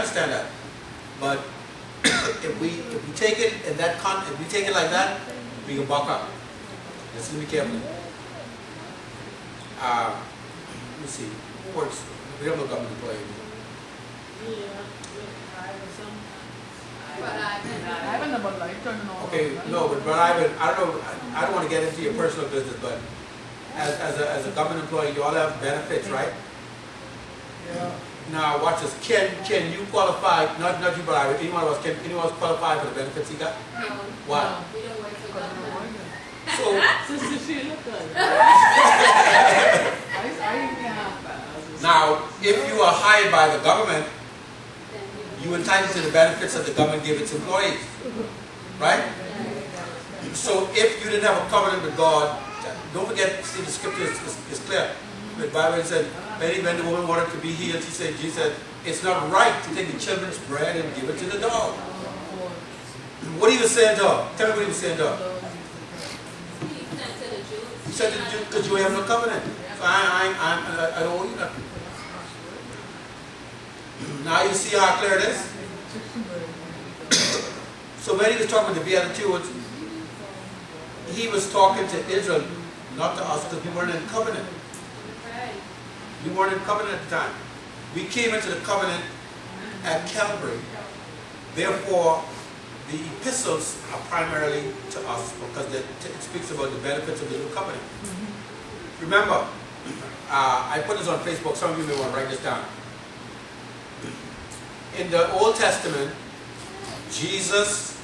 understand that. But if we take it in that if we take it like that, we can buck up. Let's be careful. Let me see. Who works? We have no government employee. Okay, no, but I don't want to get into your personal business, but as a government employee, you all have benefits, right? Yeah. Now, watch this. Can you qualify? Not you, but anyone else? Can anyone else qualify for the benefits he got? No. Why? No, we don't work for government. So Sister Sheila, now, if you are hired by the government, you entitled to the benefits that the government gives its employees, right? So if you didn't have a covenant with God, don't forget, see, the scripture is clear. The Bible said, when the woman wanted to be healed, Jesus said, it's not right to take the children's bread and give it to the dog. What he was saying, dog? Tell me what he was saying, dog. He said to the Jews, because you have no covenant. So I don't owe you nothing. Now you see how clear it is? So when he was talking to the Beatitudes, he was talking to Israel, not to us, because we weren't in covenant. We weren't in covenant at the time. We came into the covenant at Calvary. Therefore, the epistles are primarily to us because it speaks about the benefits of the new covenant. Remember, I put this on Facebook. Some of you may want to write this down. In the Old Testament, Jesus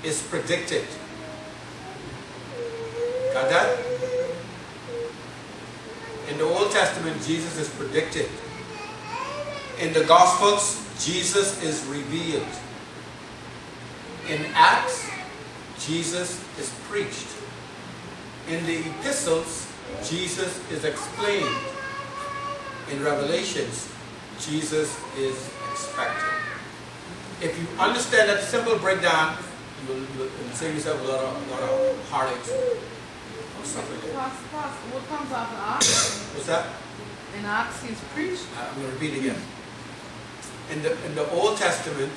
is predicted. Got that? In the Old Testament, Jesus is predicted. In the Gospels, Jesus is revealed. In Acts, Jesus is preached. In the epistles, Jesus is explained. In Revelations, Jesus is expected. If you understand that simple breakdown, you'll save yourself a lot of heartaches. What comes after Acts? What's that? In Acts, he's preached. I'm going to repeat again. In the Old Testament,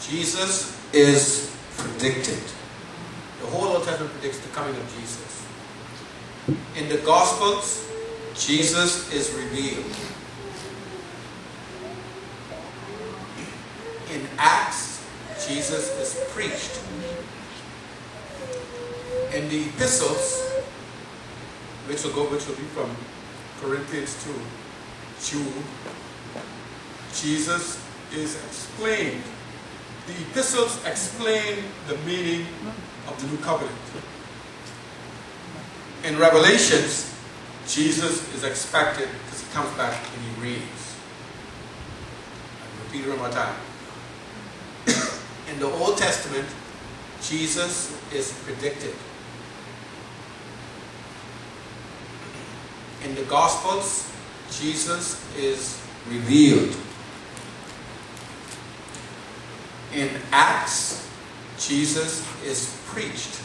Jesus is predicted. The whole Old Testament predicts the coming of Jesus. In the Gospels, Jesus is revealed. In Acts, Jesus is preached. In the epistles, which will be from Corinthians to Jude, Jesus is explained. The epistles explain the meaning of the new covenant. In Revelations, Jesus is expected because he comes back and he reigns. I'll repeat it one more time. In the Old Testament, Jesus is predicted. In the Gospels, Jesus is revealed. In Acts, Jesus is preached.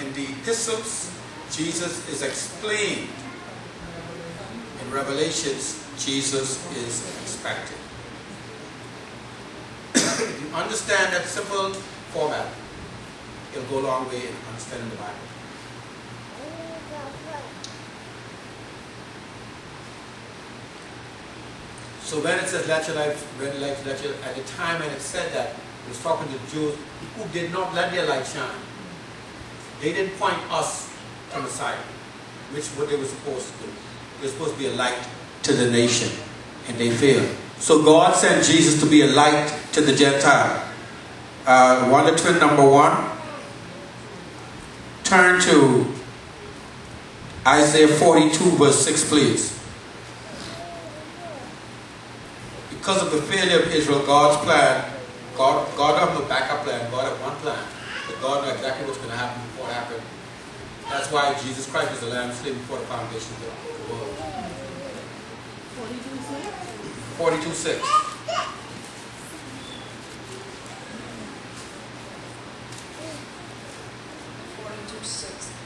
In the epistles, Jesus is explained. In Revelations, Jesus is expected. If you understand that simple format, it'll go a long way in understanding the Bible. So when it says, let your light let your, at the time when it said that, it was talking to Jews who did not let their light shine. They didn't point us to Messiah, which what they were supposed to do. They were supposed to be a light to the nation, and they failed. So God sent Jesus to be a light to the Gentile. Wonder Twin number 1. Turn to Isaiah 42 verse 6, please. Because of the failure of Israel, God's plan, God don't have no backup plan. God had one plan. But God knew exactly what's going to happen before it happened. That's why Jesus Christ was the Lamb slain before the foundation of the world. 42:6. 42:6.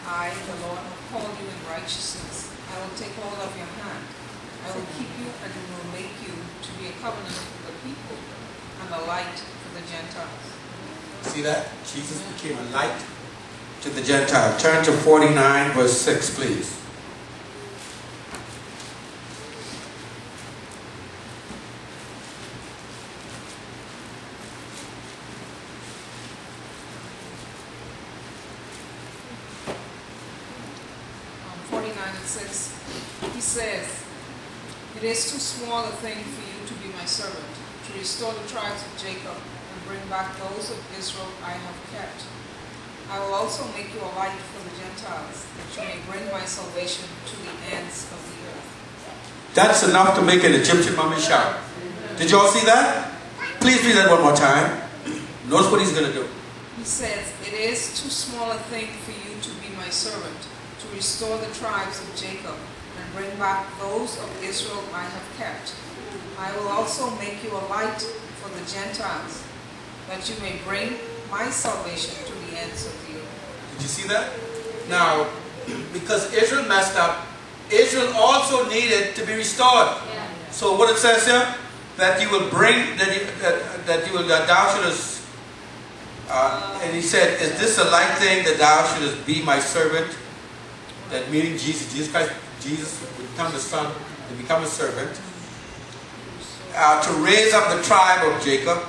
I, the Lord, will call you in righteousness. I will take hold of your hand. I will keep you and will make covenant with the people and a light to the Gentiles. See that? Jesus became a light to the Gentile. Turn to 49 verse 6, please. He says, "It is too small a thing for you to be my servant, to restore the tribes of Jacob and bring back those of Israel I have kept. I will also make you a light for the Gentiles, that you may bring my salvation to the ends of the earth." That's enough to make an Egyptian mummy shout. Did you all see that? Please read that one more time. Notice what he's going to do. He says, "It is too small a thing for you to be my servant, to restore the tribes of Jacob and bring back those of Israel I have kept. I will also make you a light for the Gentiles, that you may bring my salvation to the ends of the earth." Did you see that? Now, because Israel messed up, Israel also needed to be restored. Yeah. So what it says here, that you will bring, that thou shouldest, and he said, "Is this a light thing that thou shouldest be my servant?" That meaning Jesus Christ, Jesus would become the son and become a servant, to raise up the tribe of Jacob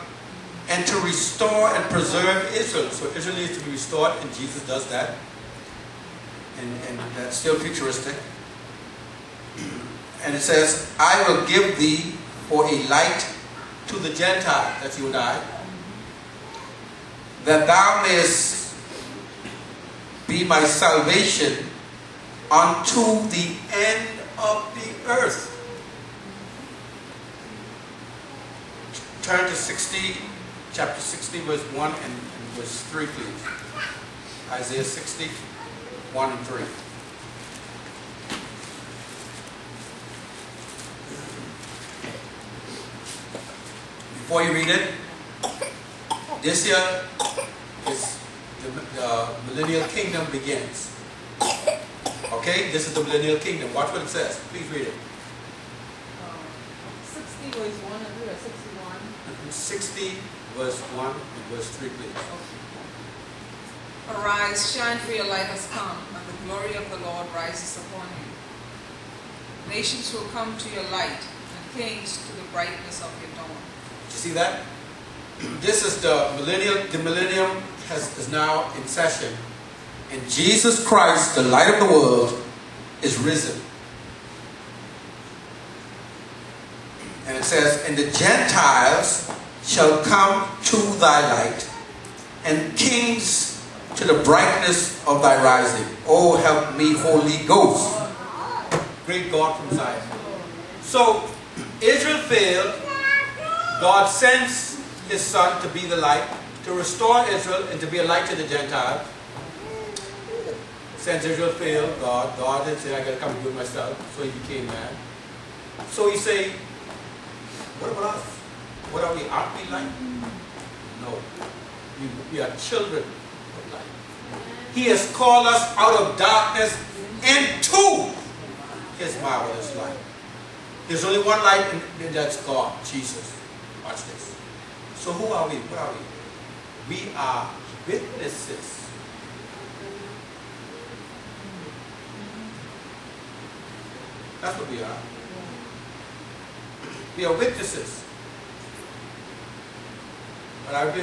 and to restore and preserve Israel. So Israel needs to be restored, and Jesus does that. And that's still futuristic. And it says, "I will give thee for a light to the Gentiles," that's you and I, "that thou mayest be my salvation unto the end of the earth." Turn to chapter 60, verse 1 and verse 3, please. Isaiah 60, 1 and 3. Before you read it, this here is the millennial kingdom begins. Okay, this is the millennial kingdom. Watch what it says. Please read it. 60 was 1 and 3 or 61? 60 verse 1 and verse 3, please. "Arise, shine, for your light has come, and the glory of the Lord rises upon you. Nations will come to your light, and kings to the brightness of your dawn." Did you see that? This is the millennium. The millennium is now in session. And Jesus Christ, the light of the world, is risen. And it says, "And the Gentiles shall come to thy light, and kings to the brightness of thy rising. Oh, help me, Holy Ghost." Great God from Zion. So, Israel failed. God sends his son to be the light, to restore Israel and to be a light to the Gentiles. Since Israel failed, God had said, "I got to come and do it myself." So he became man. So he say, "What about us? What are we? Aren't we light?" No. We are children of light. He has called us out of darkness into his marvelous light. There's only one light, and that's God, Jesus. Watch this. So who are we? What are we? We are witnesses. That's what we are. We are witnesses. But I believe